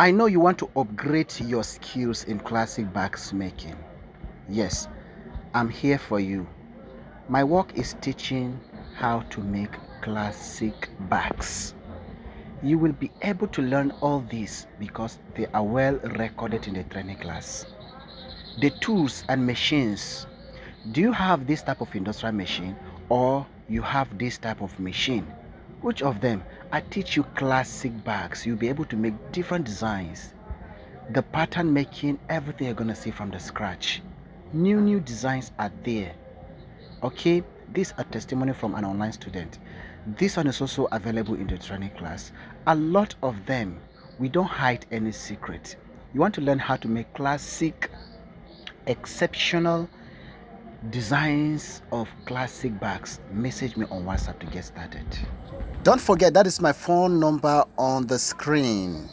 I know you want to upgrade your skills in classic bags making. Yes, I'm here for you. My work is teaching how to make classic bags. You will be able to learn all this because they are well recorded in the training class. The tools and machines. Do you have this type of industrial machine or you have this type of machine? Which of them? I teach you classic bags. You'll be able to make different designs. The pattern making, everything you're gonna see from the scratch. New designs are there. Okay, this a testimony from an online student. This one is also available in the training class. A lot of them, we don't hide any secret. You want to learn how to make classic, exceptional designs of classic bags? Message me on WhatsApp to get started. Don't forget, that is my phone number on the screen.